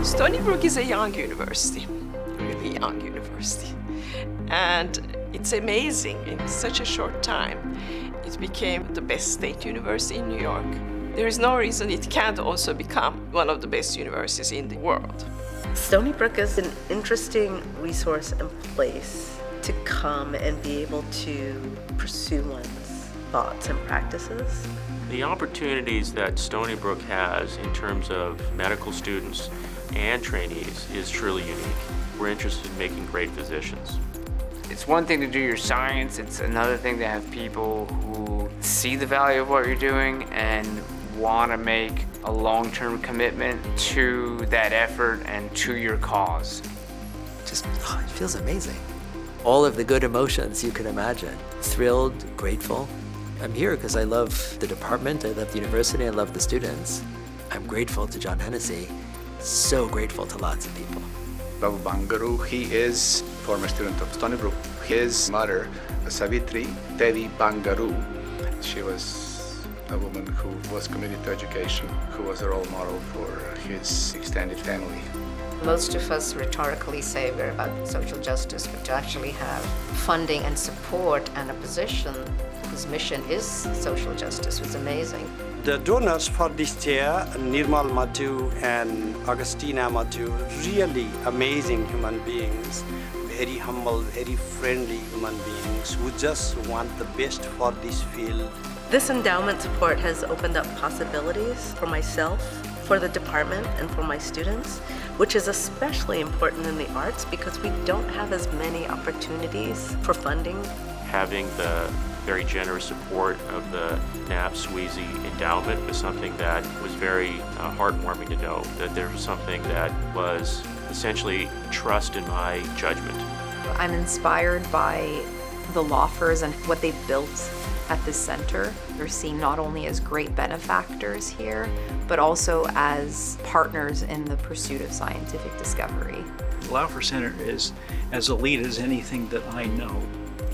Stony Brook is a young university, really young university. And it's amazing, in such a short time, it became the best state university in New York. There is no reason it can't also become one of the best universities in the world. Stony Brook is an interesting resource and place to come and be able to pursue one's thoughts and practices. The opportunities that Stony Brook has in terms of medical students and trainees is truly unique. We're interested in making great physicians. It's one thing to do your science, it's another thing to have people who see the value of what you're doing and want to make a long-term commitment to that effort and to your cause. It feels amazing. All of the good emotions you can imagine. Thrilled, grateful. I'm here because I love the department, I love the university, I love the students. I'm grateful to John Hennessy, so grateful to lots of people. Babu Bangaru, he is former student of Stony Brook. His mother, Savitri Devi Bangaru, she was a woman who was committed to education, who was a role model for his extended family. Most of us rhetorically say we're about social justice, but to actually have funding and support and a position whose mission is social justice was amazing. The donors for this year, Nirmal Mathu and Augustina Mathu, really amazing human beings, very humble, very friendly human beings who just want the best for this field. This endowment support has opened up possibilities for myself, for the department, and for my students, which is especially important in the arts because we don't have as many opportunities for funding. Having the very generous support of the Knapp Sweezy endowment was something that was very heartwarming to know, that there was something that was essentially trust in my judgment. I'm inspired by the Loffers and what they've built at this center. They're seen not only as great benefactors here, but also as partners in the pursuit of scientific discovery. The Laufer Center is as elite as anything that I know.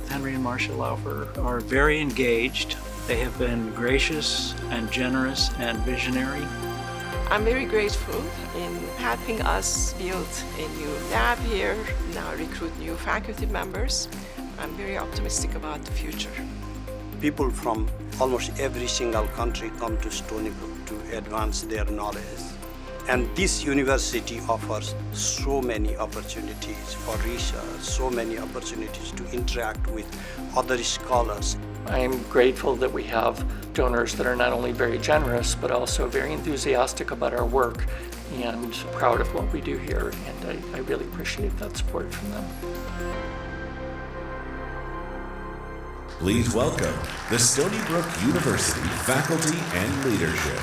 Henry and Marcia Laufer are very engaged. They have been gracious and generous and visionary. I'm very grateful in helping us build a new lab here, now recruit new faculty members. I'm very optimistic about the future. People from almost every single country come to Stony Brook to advance their knowledge. And this university offers so many opportunities for research, so many opportunities to interact with other scholars. I am grateful that we have donors that are not only very generous, but also very enthusiastic about our work and proud of what we do here. And I really appreciate that support from them. Please welcome the Stony Brook University faculty and leadership.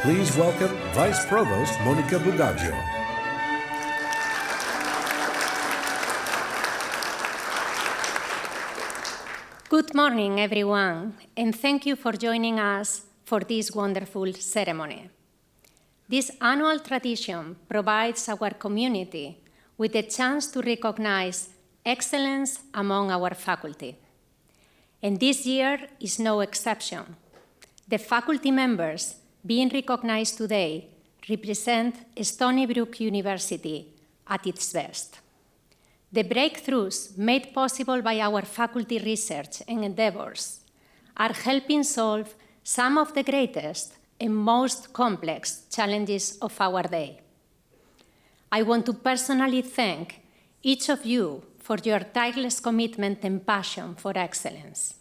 Please welcome Vice Provost Mónica Bugallo. Good morning, everyone, and thank you for joining us for this wonderful ceremony. This annual tradition provides our community with a chance to recognize excellence among our faculty. And this year is no exception. The faculty members being recognized today represent Stony Brook University at its best. The breakthroughs made possible by our faculty research and endeavors are helping solve some of the greatest and most complex challenges of our day. I want to personally thank each of you for your tireless commitment and passion for excellence.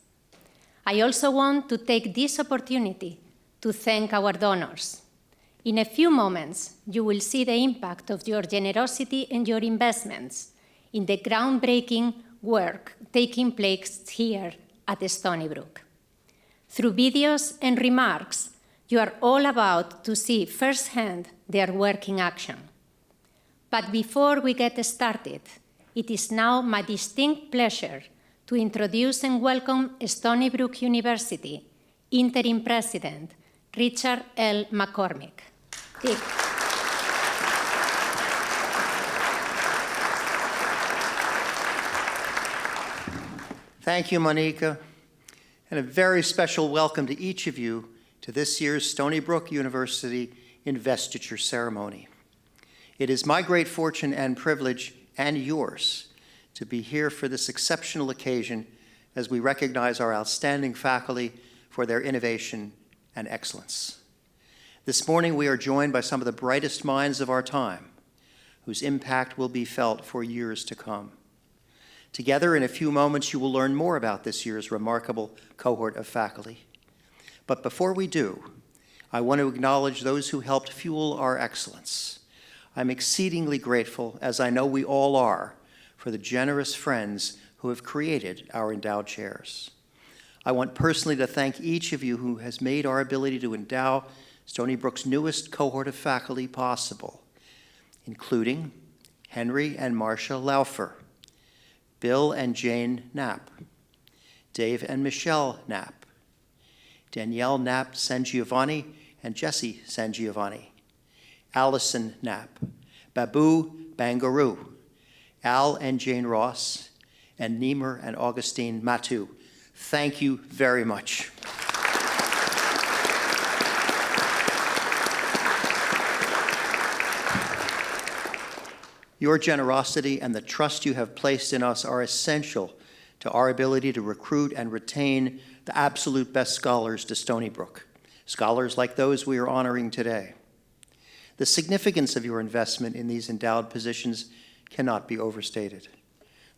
I also want to take this opportunity to thank our donors. In a few moments, you will see the impact of your generosity and your investments in the groundbreaking work taking place here at Stony Brook. Through videos and remarks, you are all about to see firsthand their work in action. But before we get started, it is now my distinct pleasure to introduce and welcome Stony Brook University Interim President, Richard L. McCormick. Dick. Thank you, Mónica, and a very special welcome to each of you to this year's Stony Brook University Investiture ceremony. It is my great fortune and privilege, and yours, to be here for this exceptional occasion as we recognize our outstanding faculty for their innovation and excellence. This morning, we are joined by some of the brightest minds of our time, whose impact will be felt for years to come. Together, in a few moments, you will learn more about this year's remarkable cohort of faculty. But before we do, I want to acknowledge those who helped fuel our excellence. I'm exceedingly grateful, as I know we all are, for the generous friends who have created our endowed chairs. I want personally to thank each of you who has made our ability to endow Stony Brook's newest cohort of faculty possible, including Henry and Marcia Laufer, Bill and Jane Knapp, Dave and Michelle Knapp, Danielle Knapp Sangiovanni and Jesse Sangiovanni, Allison Knapp, Babu Bangaroo, Al and Jane Ross, and Niemer and Augustine Matu. Thank you very much. Your generosity and the trust you have placed in us are essential to our ability to recruit and retain the absolute best scholars to Stony Brook, scholars like those we are honoring today. The significance of your investment in these endowed positions cannot be overstated.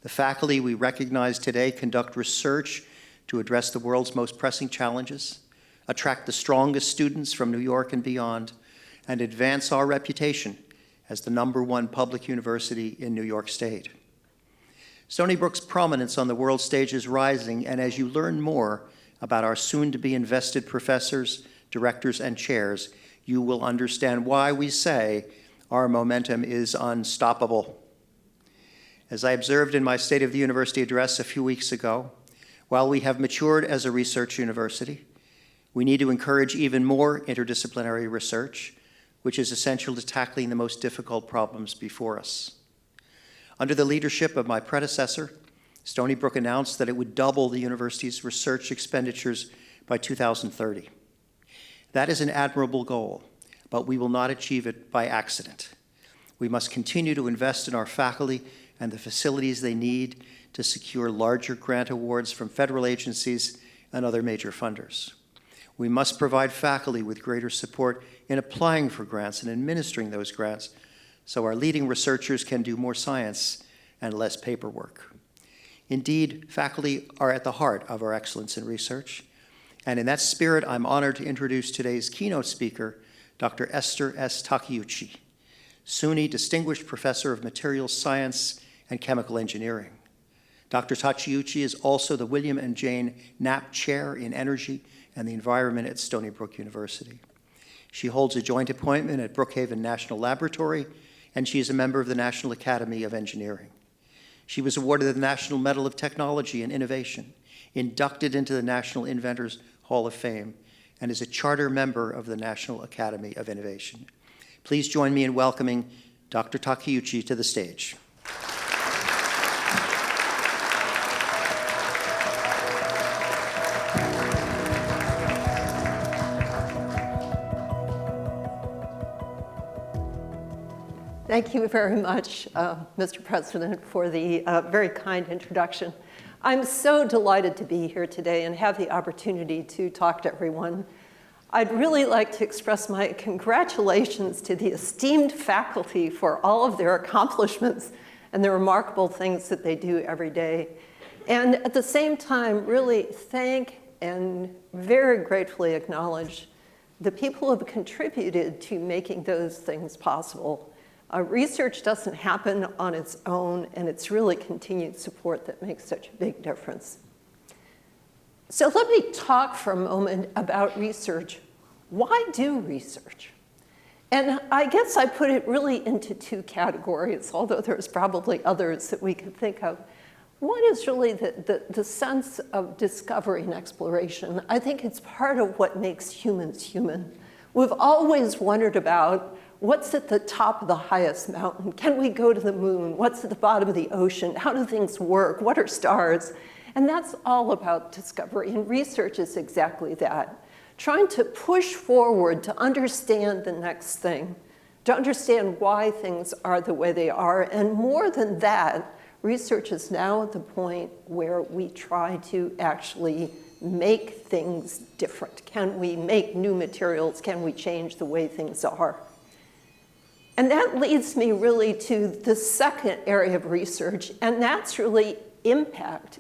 The faculty we recognize today conduct research to address the world's most pressing challenges, attract the strongest students from New York and beyond, and advance our reputation as the #1 public university in New York State. Stony Brook's prominence on the world stage is rising, and as you learn more about our soon-to-be invested professors, directors, and chairs, you will understand why we say our momentum is unstoppable. As I observed in my State of the University address a few weeks ago, while we have matured as a research university, we need to encourage even more interdisciplinary research, which is essential to tackling the most difficult problems before us. Under the leadership of my predecessor, Stony Brook announced that it would double the university's research expenditures by 2030. That is an admirable goal, but we will not achieve it by accident. We must continue to invest in our faculty and the facilities they need to secure larger grant awards from federal agencies and other major funders. We must provide faculty with greater support in applying for grants and administering those grants so our leading researchers can do more science and less paperwork. Indeed, faculty are at the heart of our excellence in research, and in that spirit, I'm honored to introduce today's keynote speaker, Dr. Esther S. Takeuchi, SUNY Distinguished Professor of Materials Science and Chemical Engineering. Dr. Takeuchi is also the William and Jane Knapp Chair in Energy and the Environment at Stony Brook University. She holds a joint appointment at Brookhaven National Laboratory, and she is a member of the National Academy of Engineering. She was awarded the National Medal of Technology and Innovation, inducted into the National Inventors Hall of Fame, and is a charter member of the National Academy of Innovation. Please join me in welcoming Dr. Takeuchi to the stage. Thank you very much, Mr. President, for the very kind introduction. I'm so delighted to be here today and have the opportunity to talk to everyone. I'd really like to express my congratulations to the esteemed faculty for all of their accomplishments and the remarkable things that they do every day. And at the same time, really thank and very gratefully acknowledge the people who have contributed to making those things possible. Research doesn't happen on its own, and it's really continued support that makes such a big difference. So let me talk for a moment about research. Why do research? And I guess I put it really into two categories, although there's probably others that we could think of. One is really the sense of discovery and exploration. I think it's part of what makes humans human. We've always wondered about what's at the top of the highest mountain. Can we go to the moon? What's at the bottom of the ocean? How do things work? What are stars? And that's all about discovery, and research is exactly that. Trying to push forward to understand the next thing, to understand why things are the way they are, and more than that, research is now at the point where we try to actually make things different. Can we make new materials? Can we change the way things are? And that leads me really to the second area of research, and that's really impact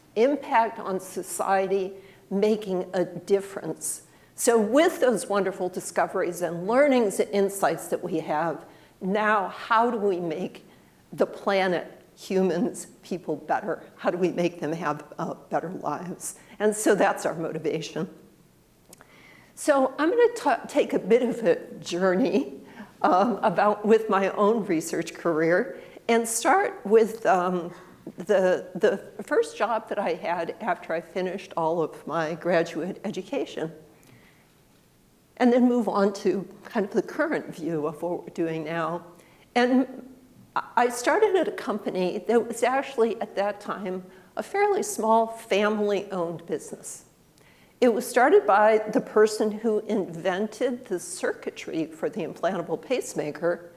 on society, making a difference. So with those wonderful discoveries and learnings and insights that we have, now how do we make the planet, humans, people better? How do we make them have better lives? And so that's our motivation. So I'm going to take a bit of a journey with my own research career and start with the first job that I had after I finished all of my graduate education, and then move on to kind of the current view of what we're doing now. And I started at a company that was actually, at that time, a fairly small family-owned business. It was started by the person who invented the circuitry for the implantable pacemaker,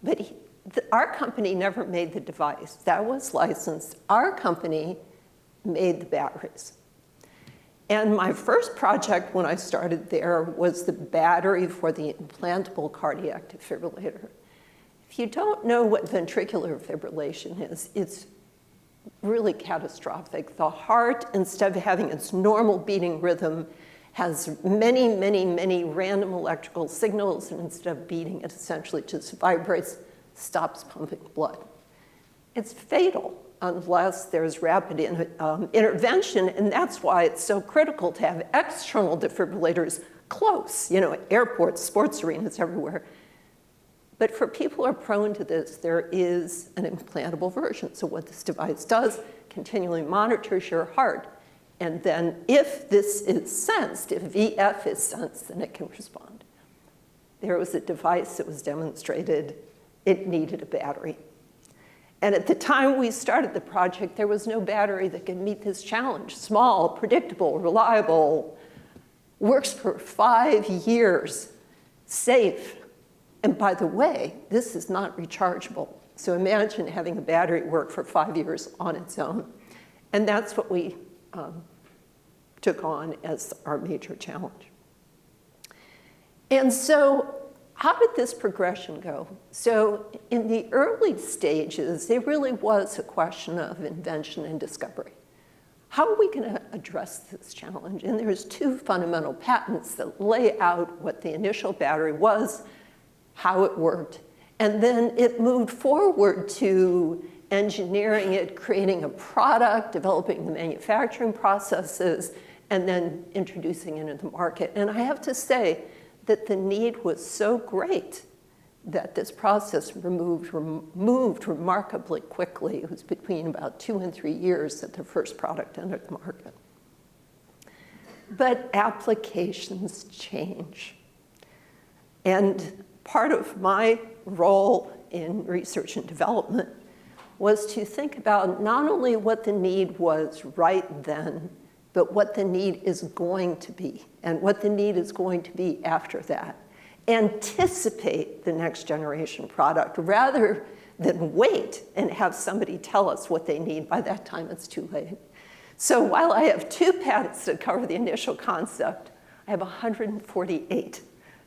but our company never made the device. That was licensed. Our company made the batteries. And my first project when I started there was the battery for the implantable cardiac defibrillator. If you don't know what ventricular fibrillation is, it's really catastrophic. The heart, instead of having its normal beating rhythm, has many, many, many random electrical signals, and instead of beating, it essentially just vibrates, stops pumping blood. It's fatal unless there's rapid intervention, and that's why it's so critical to have external defibrillators close, airports, sports arenas, everywhere. But for people who are prone to this, there is an implantable version. So what this device does, continually monitors your heart, and then if this is sensed, if VF is sensed, then it can respond. There was a device that was demonstrated. It needed a battery. And at the time we started the project, there was no battery that could meet this challenge. Small, predictable, reliable, works for 5 years, safe. And by the way, this is not rechargeable. So imagine having a battery work for 5 years on its own. And that's what we took on as our major challenge. And so how did this progression go? So in the early stages, there really was a question of invention and discovery. How are we going to address this challenge? And there's 2 fundamental patents that lay out what the initial battery was, how it worked, and then it moved forward to engineering it, creating a product, developing the manufacturing processes, and then introducing it into the market. And I have to say that the need was so great that this process moved remarkably quickly. It was between about 2 and 3 years that the first product entered the market. But applications change. And part of my role in research and development was to think about not only what the need was right then, but what the need is going to be, and what the need is going to be after that. Anticipate the next generation product rather than wait and have somebody tell us what they need. By that time, it's too late. So while I have 2 patents that cover the initial concept, I I have 148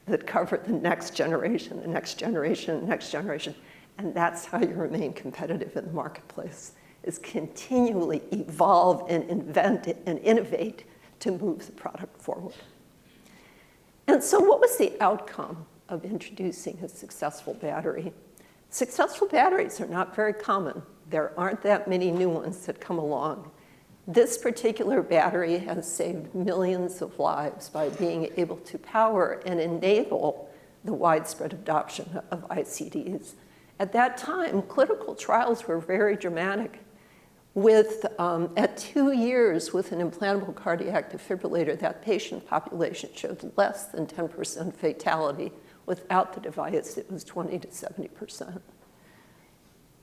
that cover the next generation, the next generation, the next generation. And that's how you remain competitive in the marketplace, is continually evolve and invent and innovate to move the product forward. And so what was the outcome of introducing a successful battery? Successful batteries are not very common. There aren't that many new ones that come along. This particular battery has saved millions of lives by being able to power and enable the widespread adoption of ICDs. At that time, clinical trials were very dramatic. At 2 years with an implantable cardiac defibrillator, that patient population showed less than 10% fatality. Without the device, it was 20 to 70%.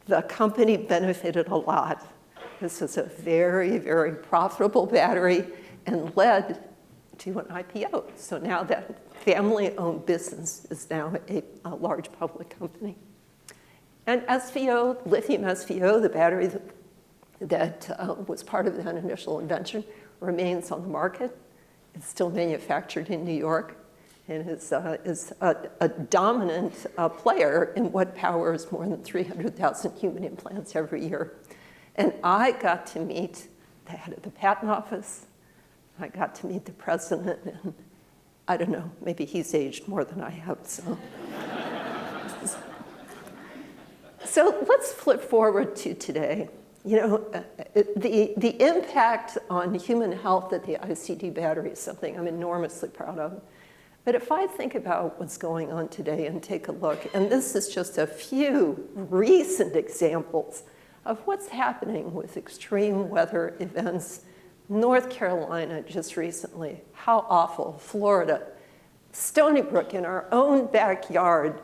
The company benefited a lot. This is a very, very profitable battery and led to an IPO. So now that family-owned business is now a large public company. And SVO, lithium SVO, the battery that was part of that initial invention, remains on the market. It's still manufactured in New York and is a dominant player in what powers more than 300,000 human implants every year. And I got to meet the head of the patent office. I got to meet the president, and I don't know, maybe he's aged more than I have, so. So let's flip forward to today. You know, the impact on human health that the ICD battery is something I'm enormously proud of. But if I think about what's going on today and take a look, and this is just a few recent examples of what's happening with extreme weather events. North Carolina just recently, how awful, Florida, Stony Brook in our own backyard,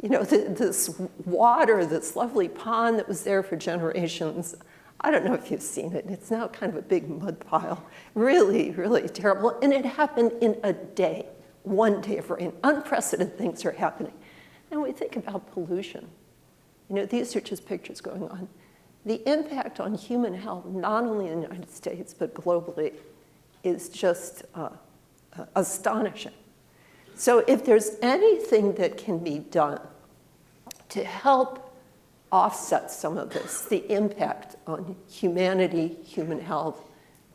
you know, this water, this lovely pond that was there for generations. I don't know if you've seen it. It's now kind of a big mud pile. Really, really terrible. And it happened in a day, one day of rain. Unprecedented things are happening. And we think about pollution. You know, these are just pictures going on. The impact on human health, not only in the United States, but globally, is just astonishing. So if there's anything that can be done to help offset some of this, the impact on humanity, human health,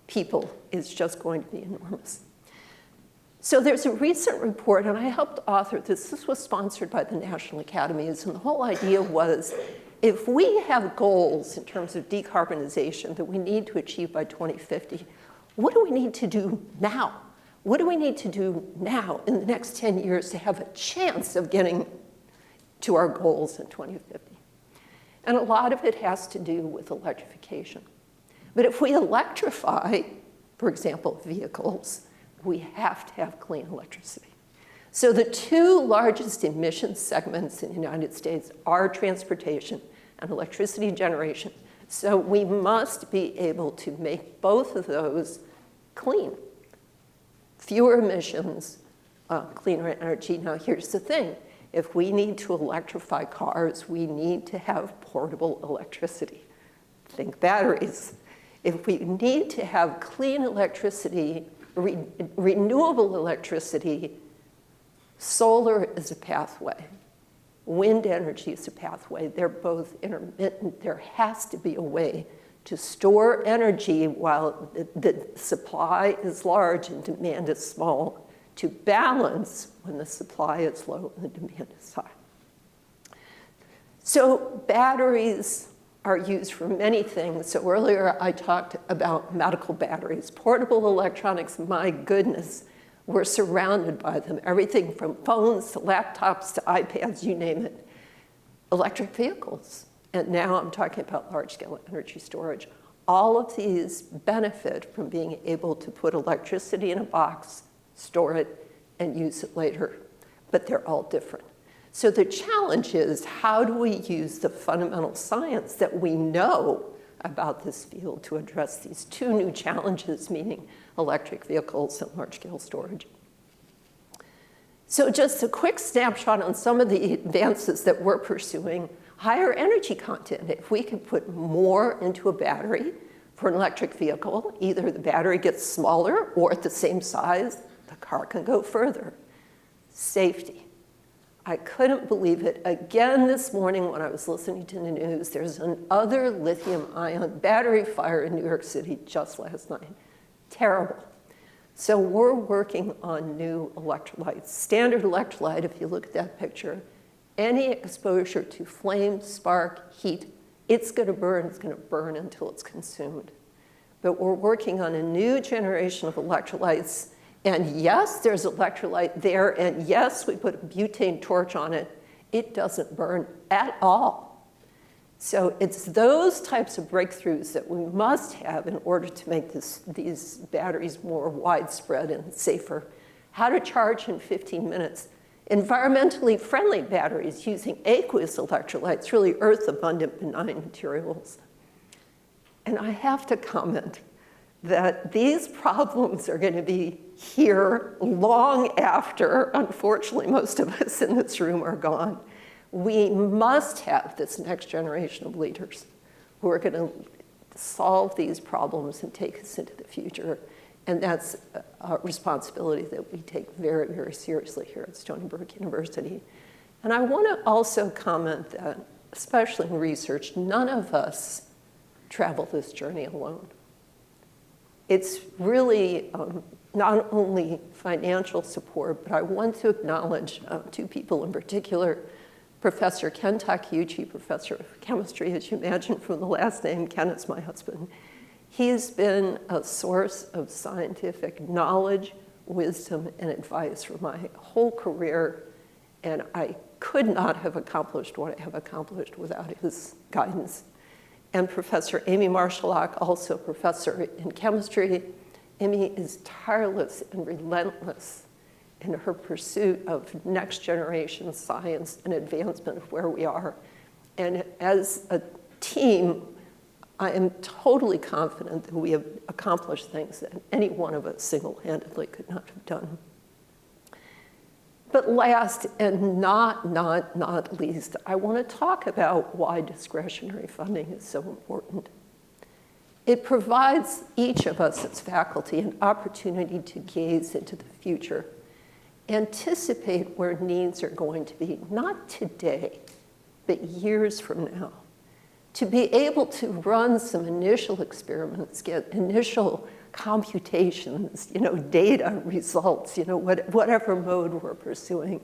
people, is just going to be enormous. So there's a recent report, and I helped author this. This was sponsored by the National Academies, and the whole idea was, if we have goals in terms of decarbonization that we need to achieve by 2050, what do we need to do now? What do we need to do now in the next 10 years to have a chance of getting to our goals in 2050? And a lot of it has to do with electrification. But if we electrify, for example, vehicles, we have to have clean electricity. So the two largest emission segments in the United States are transportation and electricity generation. So we must be able to make both of those clean. Fewer emissions, cleaner energy. Now here's the thing. If we need to electrify cars, we need to have portable electricity. Think batteries. If we need to have clean electricity, renewable electricity, solar is a pathway. Wind energy is a pathway. They're both intermittent. There has to be a way to store energy while the supply is large and demand is small, to balance when the supply is low and the demand is high. So batteries are used for many things. So earlier I talked about medical batteries. Portable electronics, my goodness, we're surrounded by them. Everything from phones to laptops to iPads, you name it. Electric vehicles. And now I'm talking about large-scale energy storage. All of these benefit from being able to put electricity in a box, store it, and use it later. But they're all different. So the challenge is, how do we use the fundamental science that we know about this field to address these two new challenges, meaning electric vehicles and large-scale storage? So just a quick snapshot on some of the advances that we're pursuing. Higher energy content. If we can put more into a battery for an electric vehicle, either the battery gets smaller or at the same size, the car can go further. Safety. I couldn't believe it. Again this morning when I was listening to the news, there's another lithium-ion battery fire in New York City just last night. Terrible. So we're working on new electrolytes. Standard electrolyte, if you look at that picture, any exposure to flame, spark, heat, it's going to burn until it's consumed. But we're working on a new generation of electrolytes. And yes, there's electrolyte there, and yes, we put a butane torch on it. It doesn't burn at all. So it's those types of breakthroughs that we must have in order to make these batteries more widespread and safer. How to charge in 15 minutes. Environmentally friendly batteries using aqueous electrolytes, really earth-abundant benign materials. And I have to comment that these problems are going to be here long after, unfortunately, most of us in this room are gone. We must have this next generation of leaders who are going to solve these problems and take us into the future. And that's a responsibility that we take very, very seriously here at Stony Brook University. And I want to also comment that, especially in research, none of us travel this journey alone. It's really not only financial support, but I want to acknowledge two people in particular. Professor Ken Takeuchi, professor of chemistry, as you imagine from the last name. Ken is my husband. He's been a source of scientific knowledge, wisdom, and advice for my whole career, and I could not have accomplished what I have accomplished without his guidance. And Professor Amy Marshalock, also professor in chemistry. Amy is tireless and relentless in her pursuit of next generation science and advancement of where we are. And as a team, I am totally confident that we have accomplished things that any one of us single-handedly could not have done. But last and not least, I want to talk about why discretionary funding is so important. It provides each of us as faculty an opportunity to gaze into the future, anticipate where needs are going to be, not today, but years from now. To be able to run some initial experiments, get initial computations, data, results, whatever mode we're pursuing.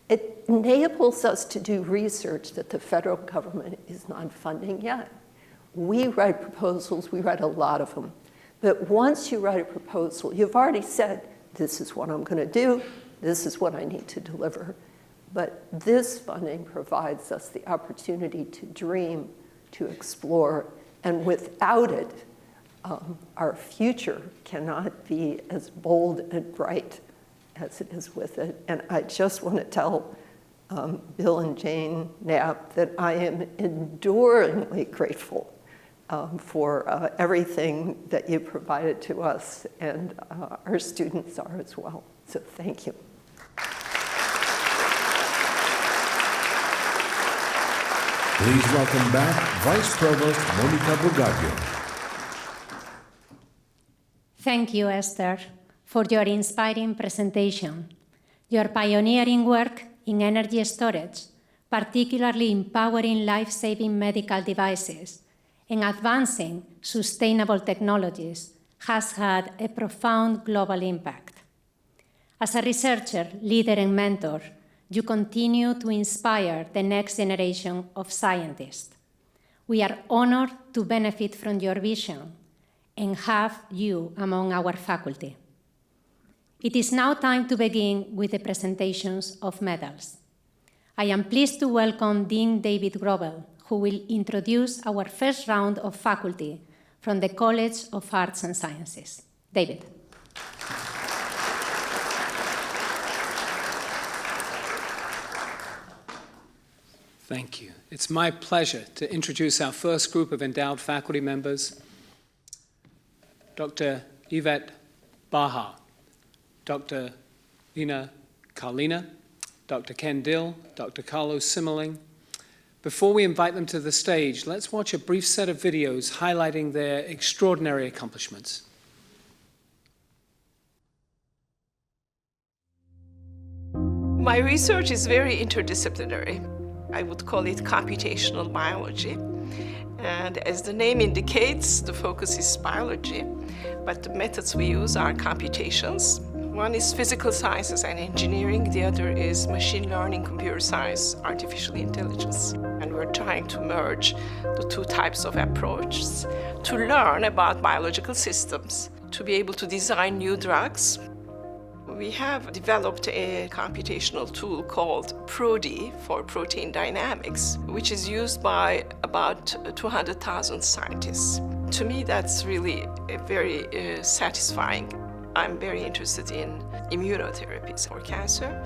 It enables us to do research that the federal government is not funding yet. We write proposals, we write a lot of them. But once you write a proposal, you've already said, this is what I'm going to do, this is what I need to deliver. But this funding provides us the opportunity to dream, to explore, and without it, our future cannot be as bold and bright as it is with it. And I just want to tell Bill and Jane Knapp that I am enduringly grateful for everything that you provided to us, and our students are as well. So thank you. Please welcome back Vice Provost Mónica Bugallo. Thank you, Esther, for your inspiring presentation. Your pioneering work in energy storage, particularly empowering life-saving medical devices and advancing sustainable technologies, has had a profound global impact. As a researcher, leader, and mentor, you continue to inspire the next generation of scientists. We are honored to benefit from your vision and have you among our faculty. It is now time to begin with the presentations of medals. I am pleased to welcome Dean David Grobel, who will introduce our first round of faculty from the College of Arts and Sciences. David. Thank you. It's my pleasure to introduce our first group of endowed faculty members, Dr. Yvette Baha, Dr. Lina Karlina, Dr. Ken Dill, Dr. Carlos Simmerling. Before we invite them to the stage, let's watch a brief set of videos highlighting their extraordinary accomplishments. My research is very interdisciplinary. I would call it computational biology. And as the name indicates, the focus is biology, but the methods we use are computations. One is physical sciences and engineering, the other is machine learning, computer science, artificial intelligence. And we're trying to merge the two types of approaches to learn about biological systems, to be able to design new drugs. We have developed a computational tool called ProD for protein dynamics, which is used by about 200,000 scientists. To me, that's really very satisfying. I'm very interested in immunotherapies for cancer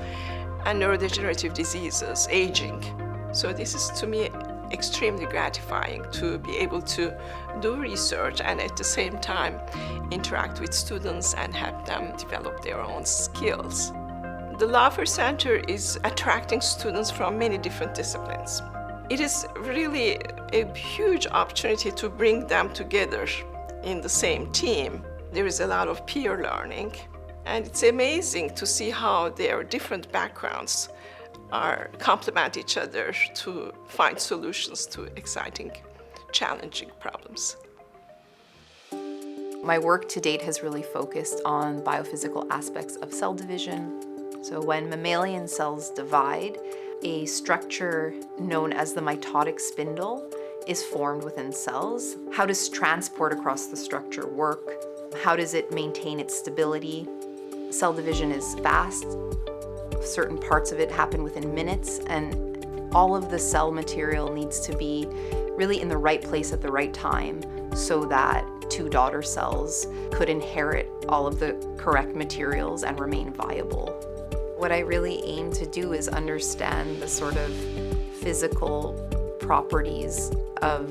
and neurodegenerative diseases, aging. So this is, to me, extremely gratifying to be able to do research and at the same time interact with students and help them develop their own skills. The Laufer Center is attracting students from many different disciplines. It is really a huge opportunity to bring them together in the same team. There is a lot of peer learning, and it's amazing to see how their different backgrounds complement each other to find solutions to exciting, challenging problems. My work to date has really focused on biophysical aspects of cell division. So when mammalian cells divide, a structure known as the mitotic spindle is formed within cells. How does transport across the structure work? How does it maintain its stability? Cell division is fast. Certain parts of it happen within minutes, and all of the cell material needs to be really in the right place at the right time so that two daughter cells could inherit all of the correct materials and remain viable. What I really aim to do is understand the sort of physical properties of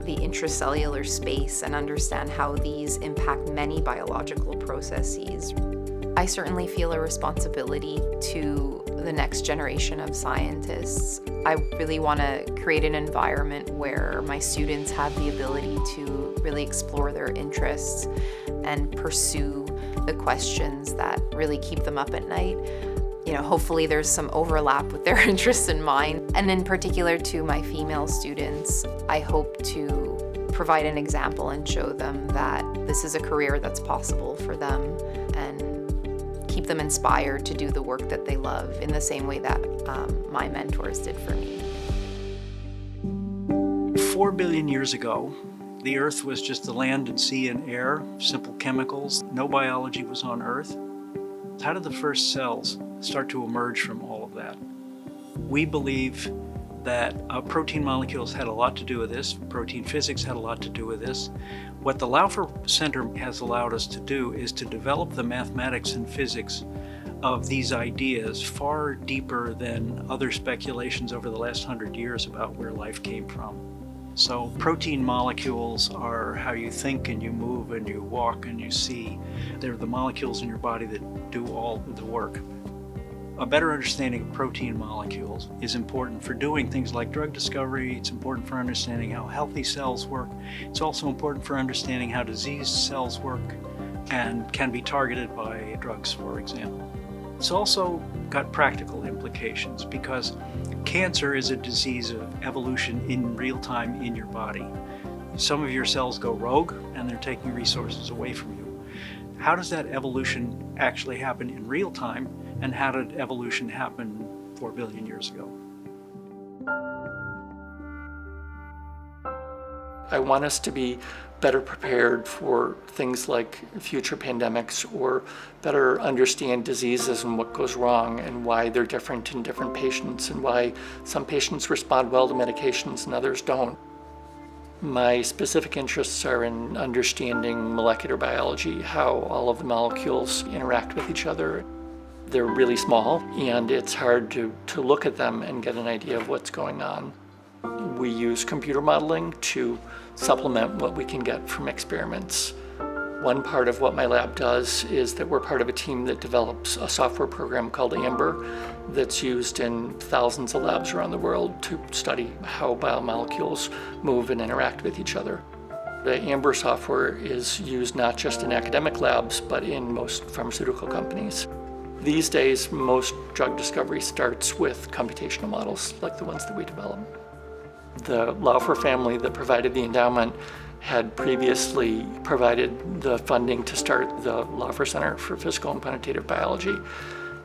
the intracellular space and understand how these impact many biological processes. I certainly feel a responsibility to the next generation of scientists. I really want to create an environment where my students have the ability to really explore their interests and pursue the questions that really keep them up at night. Hopefully there's some overlap with their interests and mine. And in particular to my female students, I hope to provide an example and show them that this is a career that's possible for them and keep them inspired to do the work that they love in the same way that my mentors did for me. 4 billion years ago, the Earth was just the land and sea and air, simple chemicals. No biology was on Earth. How did the first cells start to emerge from all of that? We believe that protein molecules had a lot to do with this. Protein physics had a lot to do with this. What the Laufer Center has allowed us to do is to develop the mathematics and physics of these ideas far deeper than other speculations over the last 100 years about where life came from. So protein molecules are how you think and you move and you walk and you see. They're the molecules in your body that do all the work. A better understanding of protein molecules is important for doing things like drug discovery. It's important for understanding how healthy cells work. It's also important for understanding how diseased cells work and can be targeted by drugs, for example. It's also got practical implications because cancer is a disease of evolution in real time in your body. Some of your cells go rogue and they're taking resources away from you. How does that evolution actually happen in real time? And how did evolution happen 4 billion years ago? I want us to be better prepared for things like future pandemics, or better understand diseases and what goes wrong and why they're different in different patients and why some patients respond well to medications and others don't. My specific interests are in understanding molecular biology, how all of the molecules interact with each other. They're really small, and it's hard to look at them and get an idea of what's going on. We use computer modeling to supplement what we can get from experiments. One part of what my lab does is that we're part of a team that develops a software program called Amber that's used in thousands of labs around the world to study how biomolecules move and interact with each other. The Amber software is used not just in academic labs, but in most pharmaceutical companies. These days, most drug discovery starts with computational models like the ones that we develop. The Laufer family that provided the endowment had previously provided the funding to start the Laufer Center for Physical and Quantitative Biology.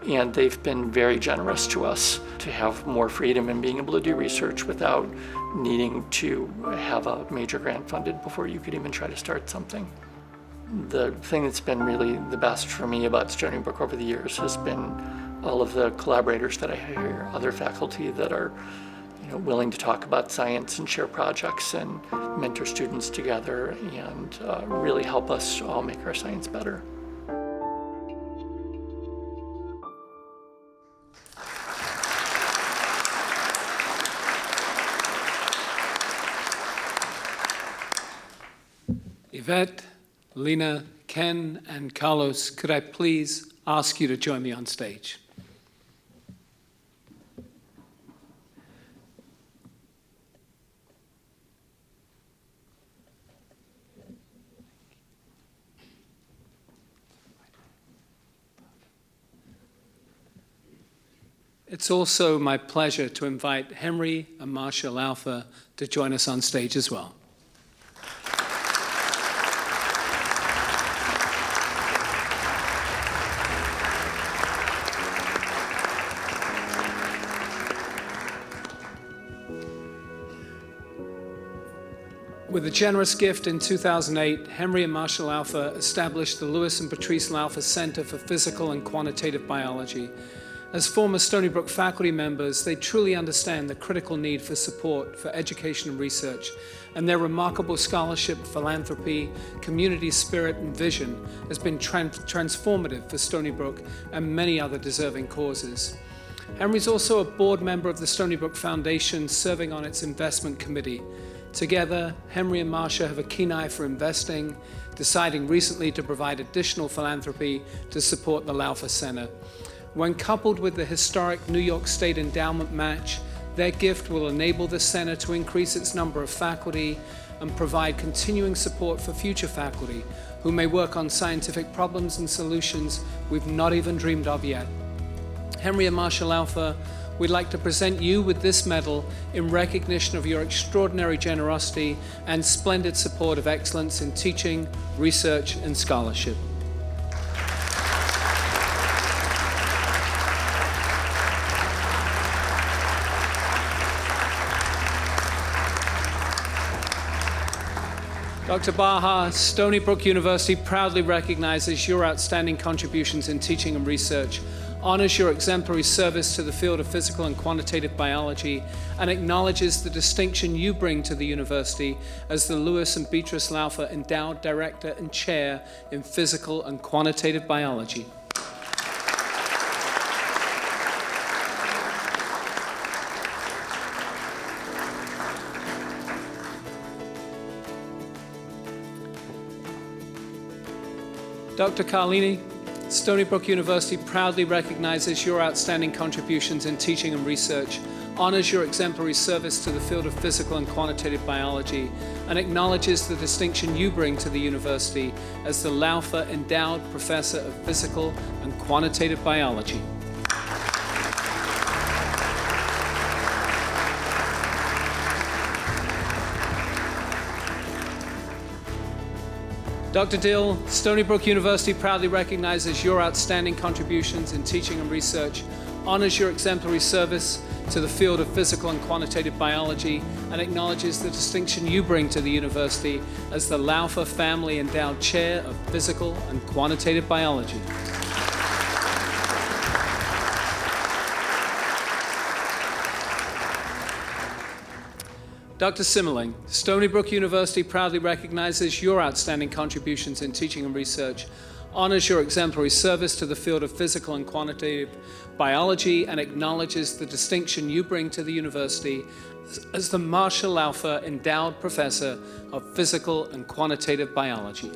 And they've been very generous to us to have more freedom in being able to do research without needing to have a major grant funded before you could even try to start something. The thing that's been really the best for me about Stony Brook over the years has been all of the collaborators that I hire, other faculty that are willing to talk about science and share projects and mentor students together and really help us all make our science better. Yvette, Lena, Ken, and Carlos, could I please ask you to join me on stage? It's also my pleasure to invite Henry and Marcia Laufer to join us on stage as well. With a generous gift in 2008, Henry and Marcia Laufer established the Lewis and Patrice Laufer Center for Physical and Quantitative Biology. As former Stony Brook faculty members, they truly understand the critical need for support for education and research, and their remarkable scholarship, philanthropy, community spirit, and vision has been transformative for Stony Brook and many other deserving causes. Henry's also a board member of the Stony Brook Foundation, serving on its investment committee. Together, Henry and Marcia have a keen eye for investing, deciding recently to provide additional philanthropy to support the Laufer Center. When coupled with the historic New York State endowment match, their gift will enable the center to increase its number of faculty and provide continuing support for future faculty who may work on scientific problems and solutions we've not even dreamed of yet. Henry and Marcia Laufer, we'd like to present you with this medal in recognition of your extraordinary generosity and splendid support of excellence in teaching, research, and scholarship. Dr. Baha, Stony Brook University proudly recognizes your outstanding contributions in teaching and research, honors your exemplary service to the field of physical and quantitative biology, and acknowledges the distinction you bring to the university as the Lewis and Beatrice Laufer Endowed Director and Chair in Physical and Quantitative Biology. Dr. Carlini, Stony Brook University proudly recognizes your outstanding contributions in teaching and research, honors your exemplary service to the field of physical and quantitative biology, and acknowledges the distinction you bring to the university as the Laufer Endowed Professor of Physical and Quantitative Biology. Dr. Dill, Stony Brook University proudly recognizes your outstanding contributions in teaching and research, honors your exemplary service to the field of physical and quantitative biology, and acknowledges the distinction you bring to the university as the Laufer Family Endowed Chair of Physical and Quantitative Biology. Dr. Simmerling, Stony Brook University proudly recognizes your outstanding contributions in teaching and research, honors your exemplary service to the field of physical and quantitative biology, and acknowledges the distinction you bring to the university as the Marcia Laufer Endowed Professor of Physical and Quantitative Biology.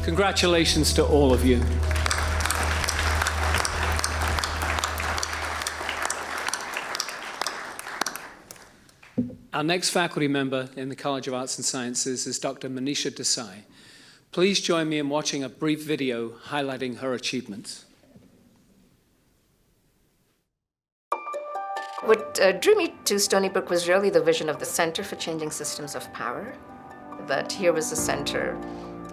Congratulations to all of you. Our next faculty member in the College of Arts and Sciences is Dr. Manisha Desai. Please join me in watching a brief video highlighting her achievements. What drew me to Stony Brook was really the vision of the Center for Changing Systems of Power. That here was a center,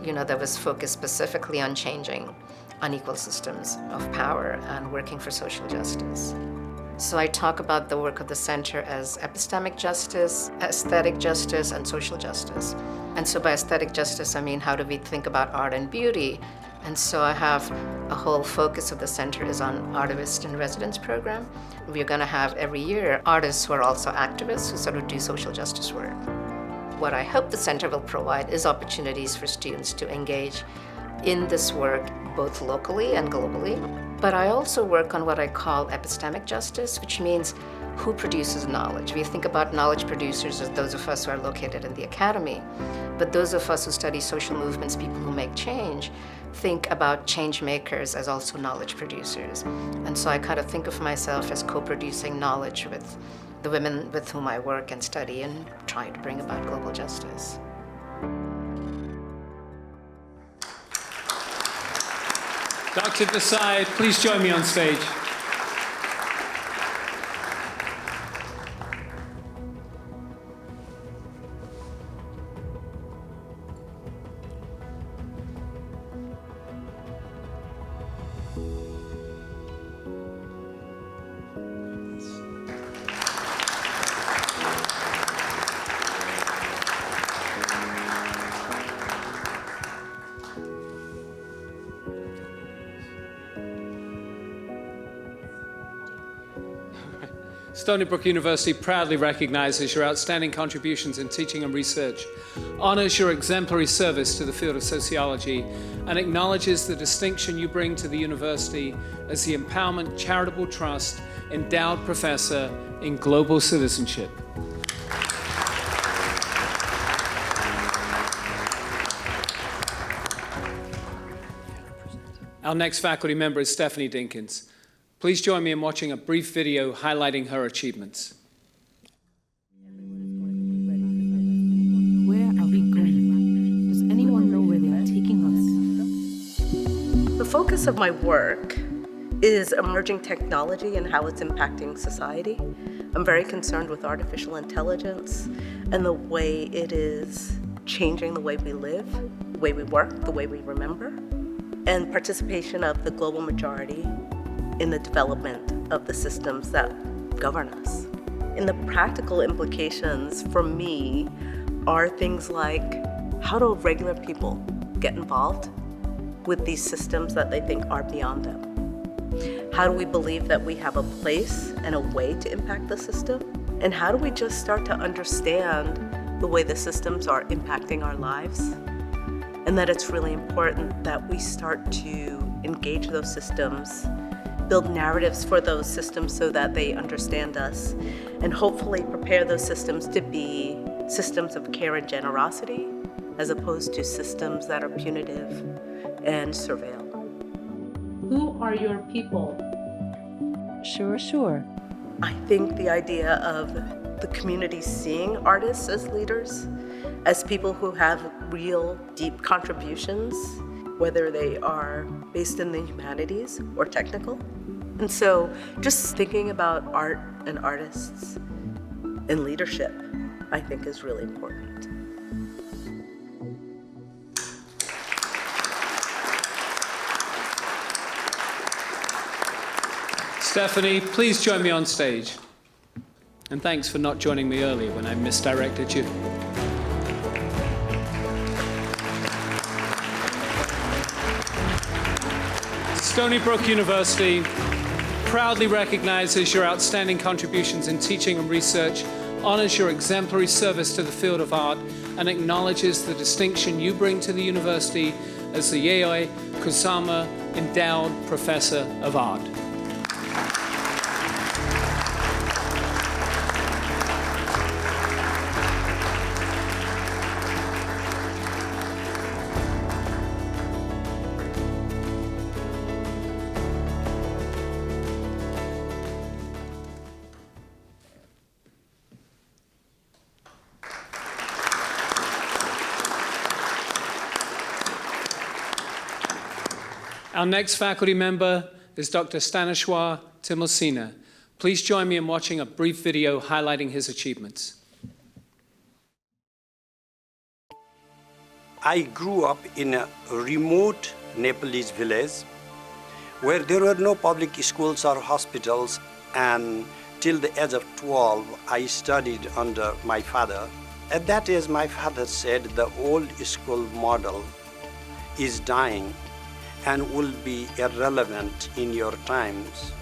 that was focused specifically on changing unequal systems of power and working for social justice. So I talk about the work of the center as epistemic justice, aesthetic justice, and social justice. And so by aesthetic justice, I mean, how do we think about art and beauty? And so I have a whole focus of the center is on Artist in Residence program. We're going to have every year artists who are also activists who sort of do social justice work. What I hope the center will provide is opportunities for students to engage in this work both locally and globally. But I also work on what I call epistemic justice, which means who produces knowledge. We think about knowledge producers as those of us who are located in the academy. But those of us who study social movements, people who make change, think about change makers as also knowledge producers. And so I kind of think of myself as co-producing knowledge with the women with whom I work and study and try to bring about global justice. Dr. Desai, please join me on stage. Stony Brook University proudly recognizes your outstanding contributions in teaching and research, honors your exemplary service to the field of sociology, and acknowledges the distinction you bring to the university as the Empowerment Charitable Trust Endowed Professor in Global Citizenship. Our next faculty member is Stephanie Dinkins. Please join me in watching a brief video highlighting her achievements. Where are we going? Does anyone know where they are taking us? The focus of my work is emerging technology and how it's impacting society. I'm very concerned with artificial intelligence and the way it is changing the way we live, the way we work, the way we remember, and participation of the global majority in the development of the systems that govern us. And the practical implications for me are things like, how do regular people get involved with these systems that they think are beyond them? How do we believe that we have a place and a way to impact the system? And how do we just start to understand the way the systems are impacting our lives? And that it's really important that we start to engage those systems, build narratives for those systems so that they understand us, and hopefully prepare those systems to be systems of care and generosity, as opposed to systems that are punitive and surveil. Who are your people? Sure. I think the idea of the community seeing artists as leaders, as people who have real, deep contributions, whether they are based in the humanities or technical. And so just thinking about art and artists and leadership, I think, is really important. Stephanie, please join me on stage. And thanks for not joining me earlier when I misdirected you. Stony Brook University proudly recognizes your outstanding contributions in teaching and research, honors your exemplary service to the field of art, and acknowledges the distinction you bring to the university as the Yayoi Kusama Endowed Professor of Art. Our next faculty member is Dr. Stanisław Timosina. Please join me in watching a brief video highlighting his achievements. I grew up in a remote Nepalese village where there were no public schools or hospitals, and till the age of 12, I studied under my father. At that age, my father said the old school model is dying and will be irrelevant in your times.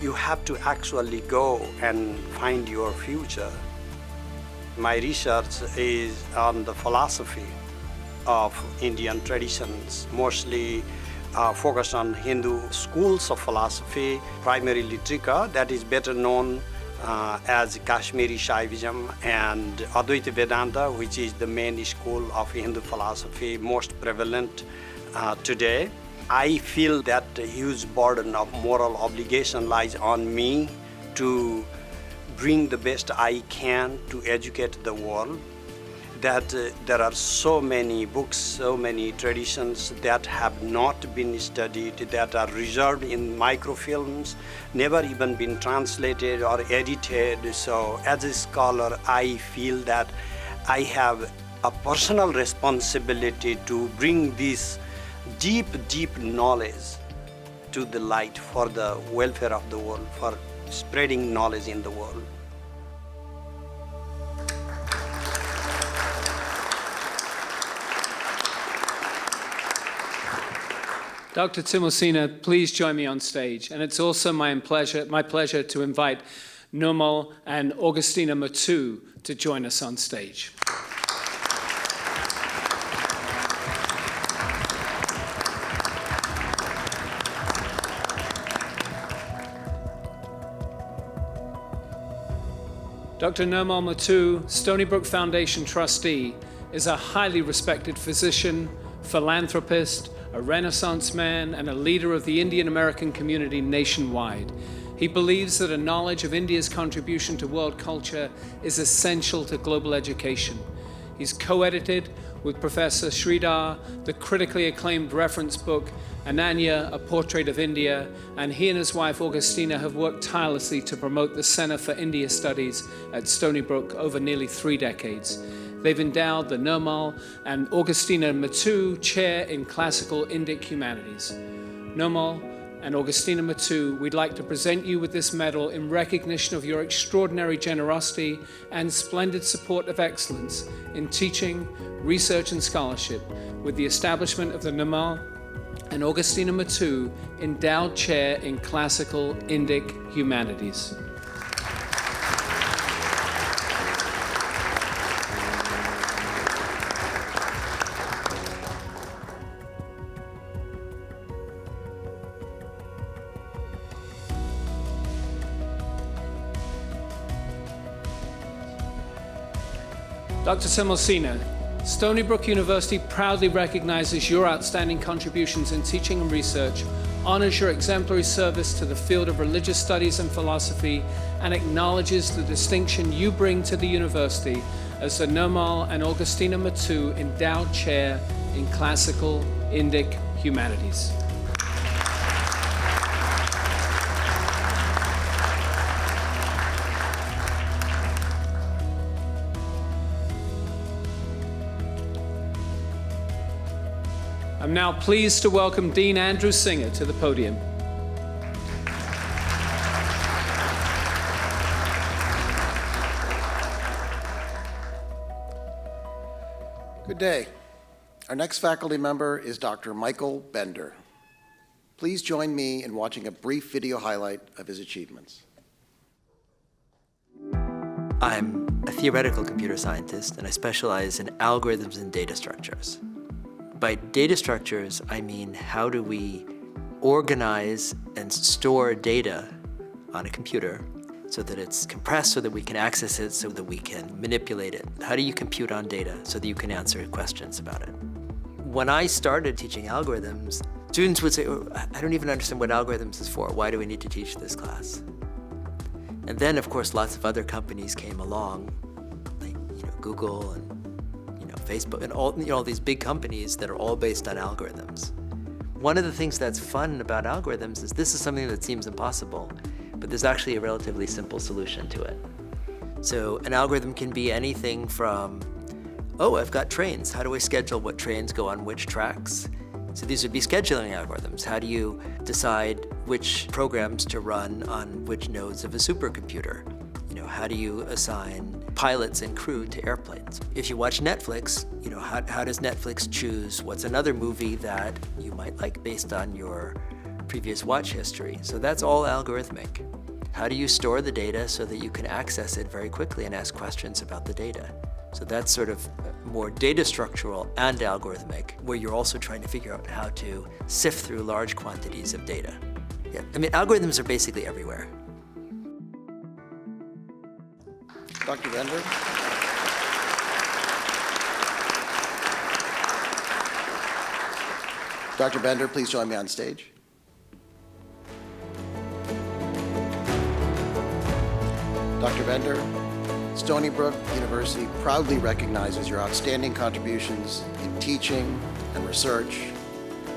You have to actually go and find your future. My research is on the philosophy of Indian traditions, mostly focused on Hindu schools of philosophy, primarily Trika, that is better known as Kashmiri Shaivism, and Advaita Vedanta, which is the main school of Hindu philosophy, most prevalent today. I feel that the huge burden of moral obligation lies on me to bring the best I can to educate the world. That there are so many books, so many traditions that have not been studied, that are reserved in microfilms, never even been translated or edited. So as a scholar, I feel that I have a personal responsibility to bring this deep, deep knowledge to the light for the welfare of the world, for spreading knowledge in the world. Dr. Timosina, please join me on stage. And it's also my pleasure to invite Nirmal and Augustina Matu to join us on stage. Dr. Nirmal Matu, Stony Brook Foundation trustee, is a highly respected physician, philanthropist, a Renaissance man, and a leader of the Indian American community nationwide. He believes that a knowledge of India's contribution to world culture is essential to global education. He's co-edited with Professor Sridhar the critically acclaimed reference book, Ananya, A Portrait of India, and he and his wife Augustina have worked tirelessly to promote the Center for India Studies at Stony Brook over nearly 3 decades. They've endowed the Nirmal and Augustina Matu Chair in Classical Indic Humanities. Nirmal and Augustina Matu, we'd like to present you with this medal in recognition of your extraordinary generosity and splendid support of excellence in teaching, research, and scholarship with the establishment of the Nirmal and Augustina Matu Endowed Chair in Classical Indic Humanities. Dr. Timosina, Stony Brook University proudly recognizes your outstanding contributions in teaching and research, honors your exemplary service to the field of religious studies and philosophy, and acknowledges the distinction you bring to the university as the Nirmal and Augustina Matu Endowed Chair in Classical Indic Humanities. I'm now pleased to welcome Dean Andrew Singer to the podium. Good day. Our next faculty member is Dr. Michael Bender. Please join me in watching a brief video highlight of his achievements. I'm a theoretical computer scientist, and I specialize in algorithms and data structures. By data structures, I mean how do we organize and store data on a computer so that it's compressed so that we can access it, so that we can manipulate it. How do you compute on data so that you can answer questions about it? When I started teaching algorithms, students would say, oh, I don't even understand what algorithms is for. Why do we need to teach this class? And then, of course, lots of other companies came along, like Google and Facebook and all these big companies that are all based on algorithms. One of the things that's fun about algorithms is this is something that seems impossible, but there's actually a relatively simple solution to it. So an algorithm can be anything from, oh, I've got trains. How do I schedule what trains go on which tracks? So these would be scheduling algorithms. How do you decide which programs to run on which nodes of a supercomputer? How do you assign pilots and crew to airplanes? If you watch Netflix, how does Netflix choose what's another movie that you might like based on your previous watch history? So that's all algorithmic. How do you store the data so that you can access it very quickly and ask questions about the data? So that's sort of more data structural and algorithmic, where you're also trying to figure out how to sift through large quantities of data. Yeah, algorithms are basically everywhere. Dr. Bender? Dr. Bender, please join me on stage. Dr. Bender, Stony Brook University proudly recognizes your outstanding contributions in teaching and research,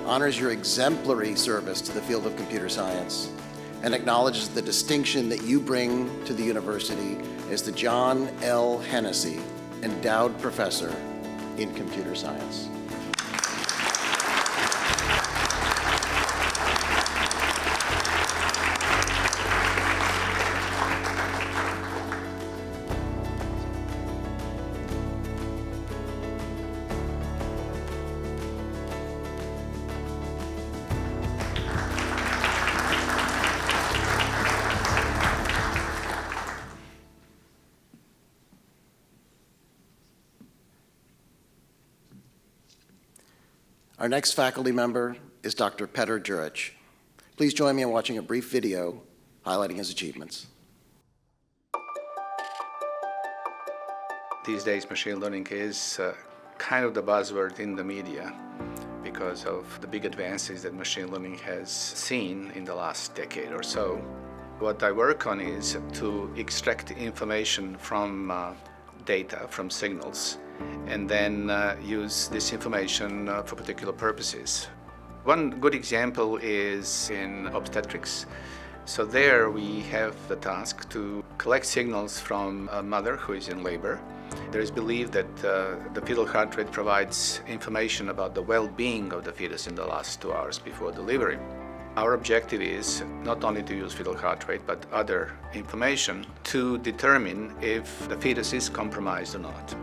honors your exemplary service to the field of computer science, and acknowledges the distinction that you bring to the university as the John L. Hennessy Endowed Professor in Computer Science. Our next faculty member is Dr. Petr Juric. Please join me in watching a brief video highlighting his achievements. These days, machine learning is kind of the buzzword in the media because of the big advances that machine learning has seen in the last decade or so. What I work on is to extract information from data, from signals, and then use this information for particular purposes. One good example is in obstetrics. So there we have the task to collect signals from a mother who is in labor. There is belief that the fetal heart rate provides information about the well-being of the fetus in the last 2 hours before delivery. Our objective is not only to use fetal heart rate, but other information to determine if the fetus is compromised or not.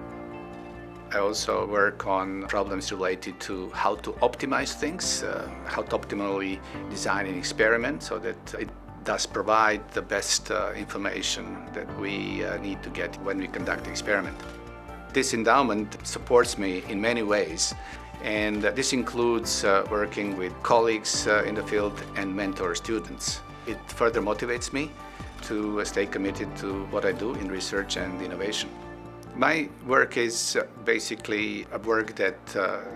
I also work on problems related to how to optimize things, how to optimally design an experiment so that it does provide the best information that we need to get when we conduct the experiment. This endowment supports me in many ways, and this includes working with colleagues in the field and mentor students. It further motivates me to stay committed to what I do in research and innovation. My work is basically a work that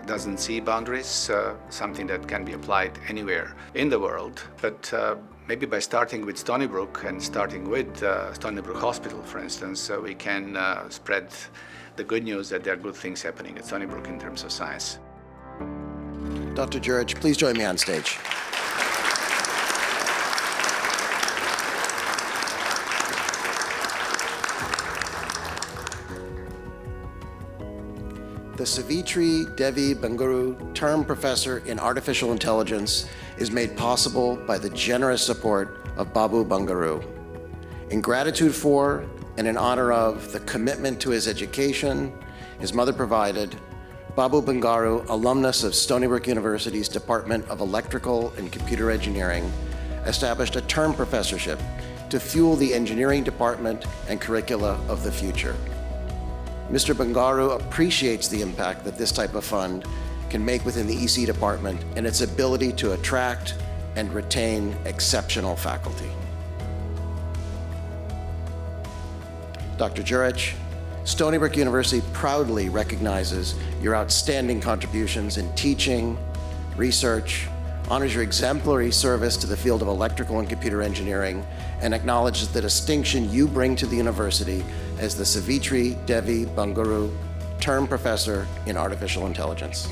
doesn't see boundaries, something that can be applied anywhere in the world. But maybe by starting with Stony Brook and starting with Stony Brook Hospital, for instance, we can spread the good news that there are good things happening at Stony Brook in terms of science. Dr. Juric, please join me on stage. The Savitri Devi Banguru Term Professor in Artificial Intelligence is made possible by the generous support of Babu Bangaru. In gratitude for and in honor of the commitment to his education his mother provided, Babu Bangaru, alumnus of Stony Brook University's Department of Electrical and Computer Engineering, established a term professorship to fuel the engineering department and curricula of the future. Mr. Bangaru appreciates the impact that this type of fund can make within the EC department and its ability to attract and retain exceptional faculty. Dr. Juric, Stony Brook University proudly recognizes your outstanding contributions in teaching, research, honors your exemplary service to the field of electrical and computer engineering, and acknowledges the distinction you bring to the university as the Savitri Devi Banguru Term Professor in Artificial Intelligence.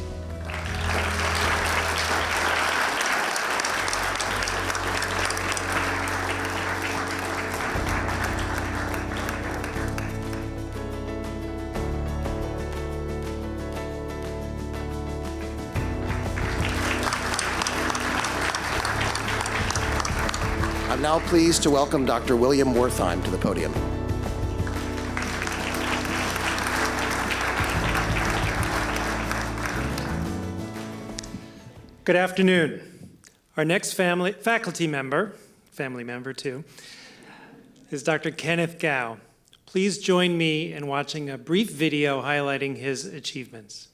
now pleased to welcome Dr. William Wertheim to the podium. Good afternoon. Our next faculty member too, is Dr. Kenneth Gao. Please join me in watching a brief video highlighting his achievements.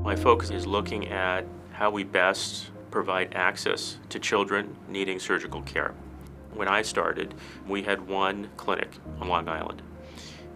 My focus is looking at how we best provide access to children needing surgical care. When I started, we had one clinic on Long Island,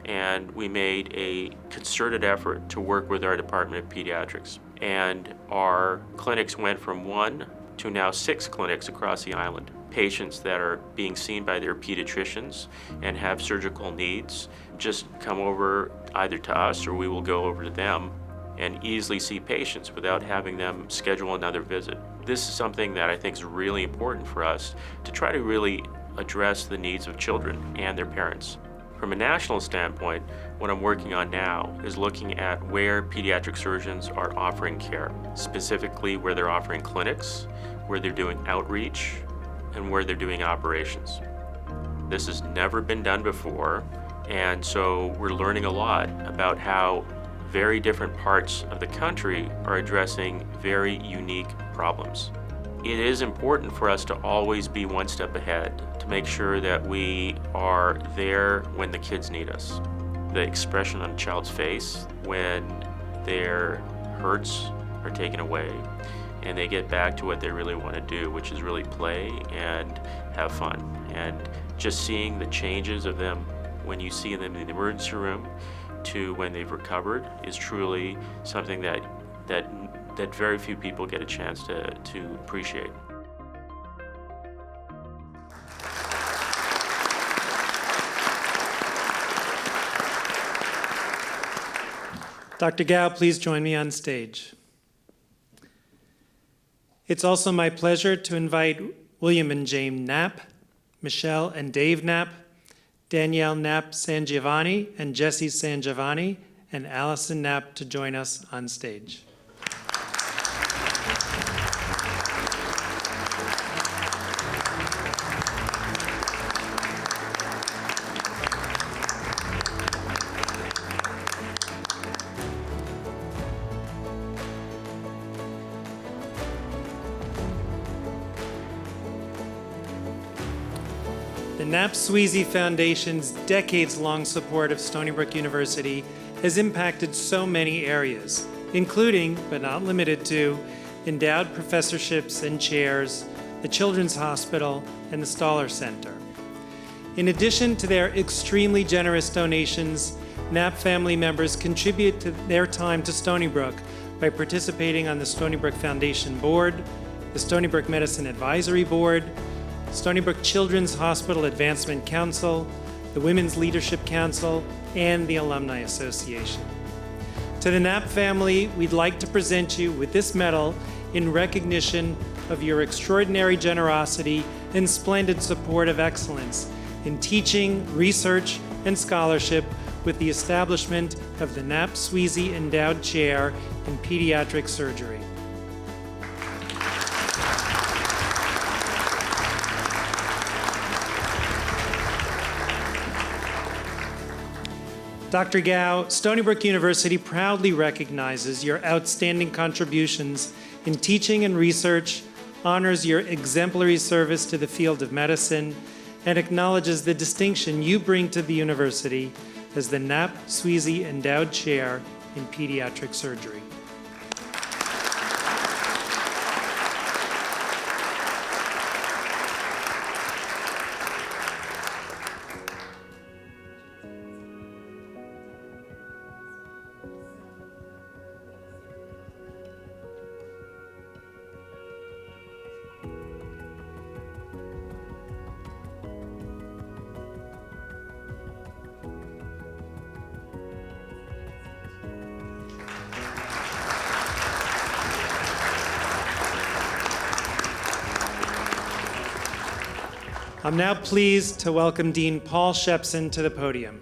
and we made a concerted effort to work with our Department of Pediatrics. And our clinics went from 1 to now 6 clinics across the island. Patients that are being seen by their pediatricians and have surgical needs just come over either to us or we will go over to them and easily see patients without having them schedule another visit. This is something that I think is really important for us to try to really address the needs of children and their parents. From a national standpoint, what I'm working on now is looking at where pediatric surgeons are offering care, specifically where they're offering clinics, where they're doing outreach, and where they're doing operations. This has never been done before, and so we're learning a lot about how very different parts of the country are addressing very unique problems. It is important for us to always be one step ahead, to make sure that we are there when the kids need us. The expression on a child's face when their hurts are taken away and they get back to what they really want to do, which is really play and have fun. And just seeing the changes of them when you see them in the emergency room to when they've recovered is truly something that very few people get a chance to appreciate. Dr. Gao, please join me on stage. It's also my pleasure to invite William and Jane Knapp, Michelle and Dave Knapp, Danielle Knapp Sangiovanni and Jessie Sangiovanni, and Allison Knapp to join us on stage. The Knapp Sweezy Foundation's decades-long support of Stony Brook University has impacted so many areas, including, but not limited to, endowed professorships and chairs, the Children's Hospital, and the Stoller Center. In addition to their extremely generous donations, Knapp family members contribute to their time to Stony Brook by participating on the Stony Brook Foundation Board, the Stony Brook Medicine Advisory Board, Stony Brook Children's Hospital Advancement Council, the Women's Leadership Council, and the Alumni Association. To the Knapp family, we'd like to present you with this medal in recognition of your extraordinary generosity and splendid support of excellence in teaching, research, and scholarship with the establishment of the Knapp Sweezy Endowed Chair in Pediatric Surgery. Dr. Gao, Stony Brook University proudly recognizes your outstanding contributions in teaching and research, honors your exemplary service to the field of medicine, and acknowledges the distinction you bring to the university as the Knapp Sweezy Endowed Chair in Pediatric Surgery. I'm now pleased to welcome Dean Paul Shepson to the podium.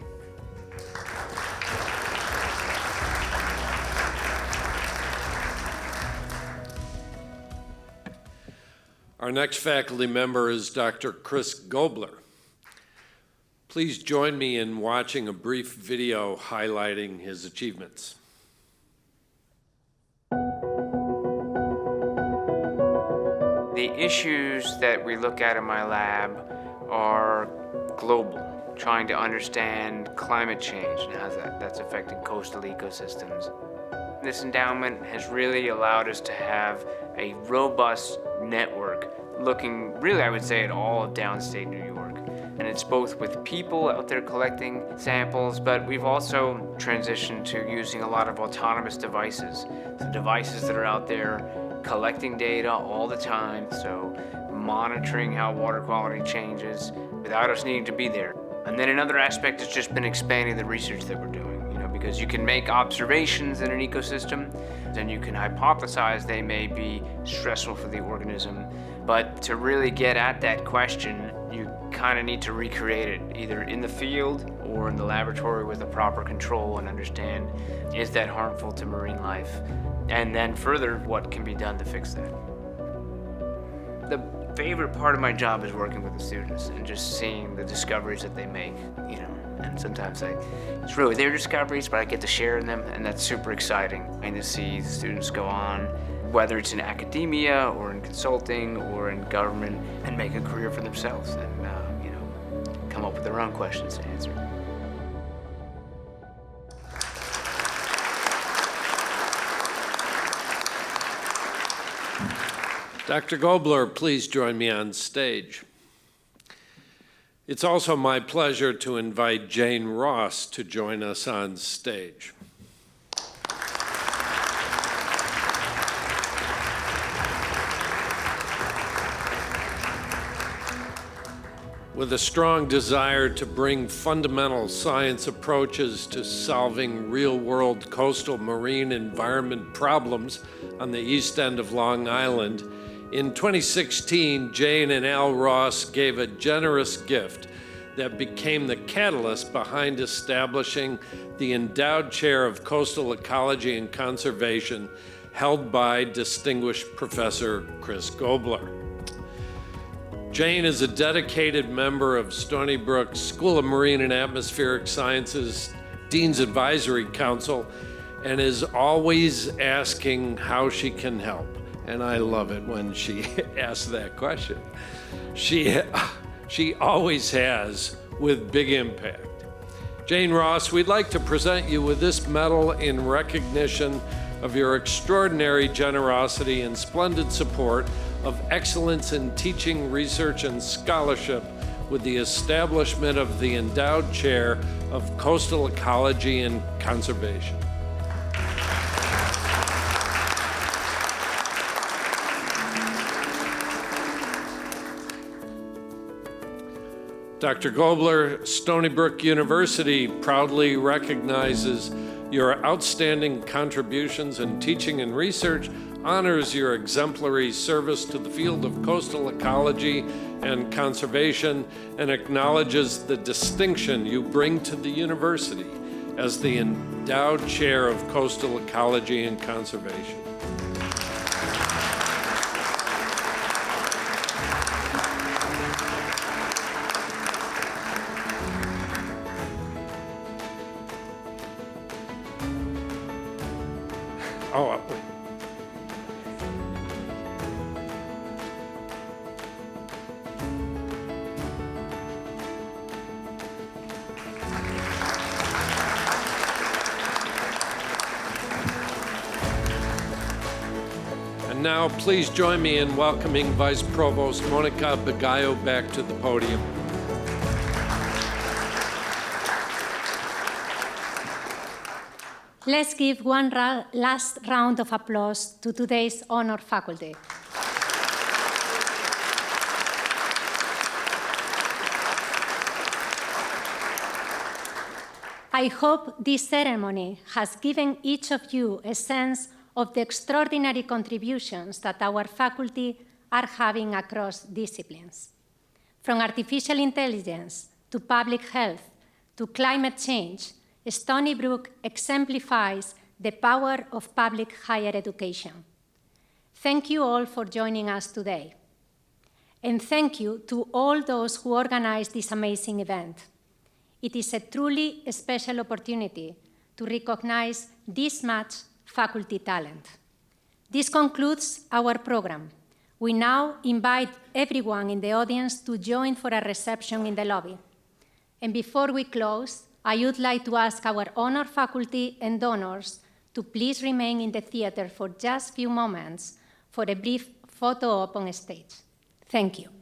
Our next faculty member is Dr. Chris Gobler. Please join me in watching a brief video highlighting his achievements. The issues that we look at in my lab are global, trying to understand climate change and how that's affecting coastal ecosystems. This endowment has really allowed us to have a robust network looking really, I would say, at all of downstate New York. And it's both with people out there collecting samples, but we've also transitioned to using a lot of autonomous devices. So devices that are out there collecting data all the time, so monitoring how water quality changes without us needing to be there. And then another aspect has just been expanding the research that we're doing, because you can make observations in an ecosystem, then you can hypothesize they may be stressful for the organism. But to really get at that question, you kind of need to recreate it, either in the field or in the laboratory with a proper control and understand, is that harmful to marine life? And then further, what can be done to fix that? The favorite part of my job is working with the students and just seeing the discoveries that they make, and sometimes it's really their discoveries, but I get to share in them, and that's super exciting. And to see the students go on, whether it's in academia or in consulting or in government, and make a career for themselves and, come up with their own questions to answer. Dr. Gobler, please join me on stage. It's also my pleasure to invite Jane Ross to join us on stage. With a strong desire to bring fundamental science approaches to solving real-world coastal marine environment problems on the east end of Long Island, in 2016, Jane and Al Ross gave a generous gift that became the catalyst behind establishing the Endowed Chair of Coastal Ecology and Conservation, held by distinguished Professor Chris Gobler. Jane is a dedicated member of Stony Brook School of Marine and Atmospheric Sciences Dean's Advisory Council and is always asking how she can help. And I love it when she asks that question. She always has, with big impact. Jane Ross, we'd like to present you with this medal in recognition of your extraordinary generosity and splendid support of excellence in teaching, research, and scholarship with the establishment of the Endowed Chair of Coastal Ecology and Conservation. Dr. Gobler, Stony Brook University proudly recognizes your outstanding contributions in teaching and research, honors your exemplary service to the field of coastal ecology and conservation, and acknowledges the distinction you bring to the university as the Endowed Chair of Coastal Ecology and Conservation. Now, please join me in welcoming Vice Provost Mónica Bugallo back to the podium. Let's give one last round of applause to today's honored faculty. I hope this ceremony has given each of you a sense of the extraordinary contributions that our faculty are having across disciplines. From artificial intelligence to public health to climate change, Stony Brook exemplifies the power of public higher education. Thank you all for joining us today. And thank you to all those who organized this amazing event. It is a truly special opportunity to recognize this much faculty talent. This concludes our program. We now invite everyone in the audience to join for a reception in the lobby. And before we close, I would like to ask our honored faculty and donors to please remain in the theater for just a few moments for a brief photo op on stage. Thank you.